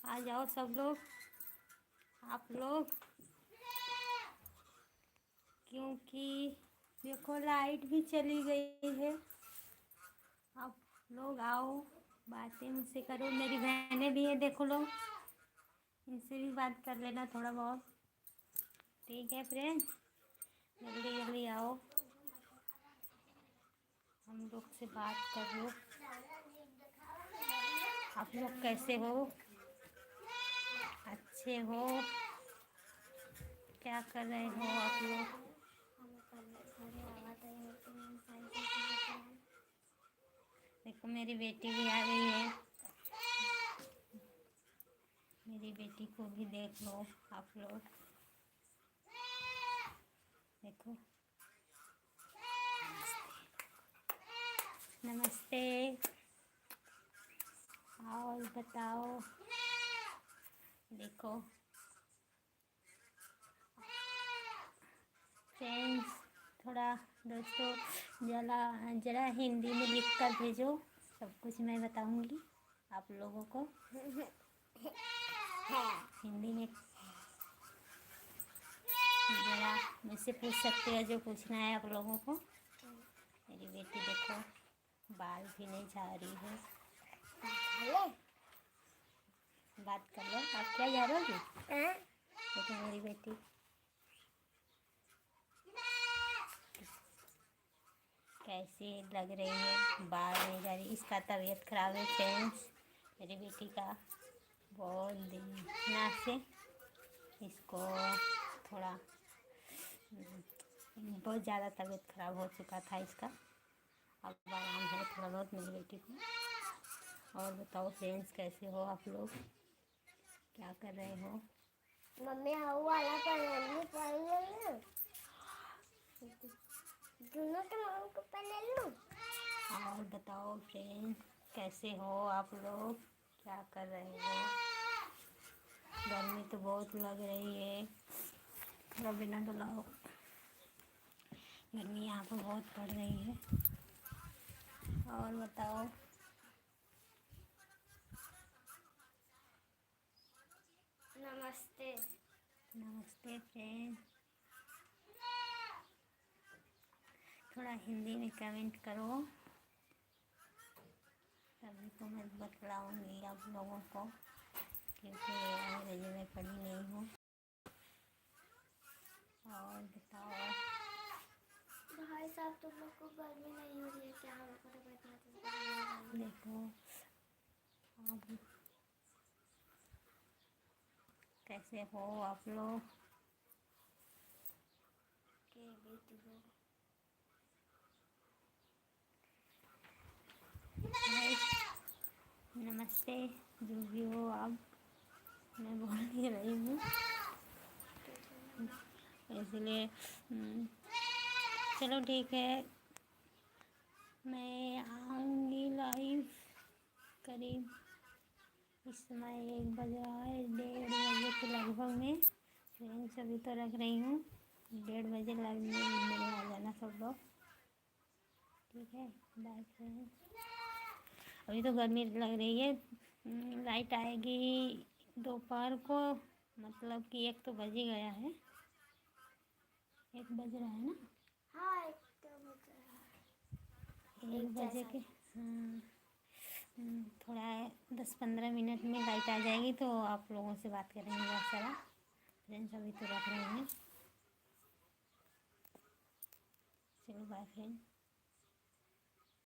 आ जाओ सब लोग, आप लोग, क्योंकि देखो लाइट भी चली गई है। आप लोग आओ, बातें मुझसे करो। मेरी बहनें भी हैं, देखो लोग, इनसे भी बात कर लेना थोड़ा बहुत। ठीक है फ्रेंड, जल्दी जल्दी आओ, हम लोग से बात कर लो। आप लोग कैसे हो? अच्छे हो? क्या कर रहे हो आप लोग? देखो मेरी बेटी भी आ गई है, मेरी बेटी को भी देख लो आप लोग। देखो, नमस्ते। और बताओ, देखो फ्रेंड्स, थोड़ा दोस्तों, ज़रा हिंदी में लिख कर भेजो, सब कुछ मैं बताऊंगी आप लोगों को। हिंदी में ज़रा मुझसे पूछ सकते हो जो पूछना है आप लोगों को। मेरी बेटी देखो, बाल भी नहीं झाड़ रही है। बात कर लो, आप क्या जा रही हो? देखो मेरी बेटी कैसी लग रही है, बाल नहीं जा रही। इसका तबीयत ख़राब है फ्रेंड्स, मेरी बेटी का बहुत दिन ना से इसको थोड़ा बहुत ज़्यादा तबीयत ख़राब हो चुका था इसका। अब आराम है थोड़ा बहुत मेरी बेटी को। और बताओ फ्रेंड्स, कैसे हो आप लोग, क्या कर रहे हो? मम्मी आओ वाला पहन दोनों के माम को पहन लूं। और बताओ फ्रेंड, कैसे हो आप लोग, क्या कर रहे हो? गर्मी तो बहुत लग रही है, थोड़ा बिना डलाओ, गर्मी यहाँ पर बहुत पड़ रही है। और बताओ, नमस्ते। नमस्ते फ्रेंड, थोड़ा हिंदी में कमेंट करो, तभी तो मैं बतलाऊँगी आप लोगों को, क्योंकि अंग्रेजी में पढ़ी नहीं हूँ। और बताओ भाई साहब, तुम लोग को गर्मी नहीं हो रही है क्या? देखो अब कैसे हो आप लोग के बेटी हो? भाई नमस्ते, जो भी हो आप, मैं बोल ही रही हूँ इसलिए चलो ठीक है, मैं आऊँगी लाइव करीब इस समय 1 बज रहा है, 1:30 बजे के लगभग में। फ्रेंड्स अभी तो रख रही हूँ, 1:30 बजे लगने आ जाना सब लोग, ठीक है? Bye friends. अभी तो गर्मी लग रही है, लाइट आएगी दोपहर को, मतलब कि 1 तो बज ही गया है, 1 बज रहा है ना? हाँ 1 तो बज रहा है, 1 बजे के। हाँ, थोड़ा 10-15 मिनट में लाइट आ जाएगी तो आप लोगों से बात करेंगे बहुत सारा। फ्रेंड्स अभी तो रख रहे हैं, चलो बाय फ्रेंड।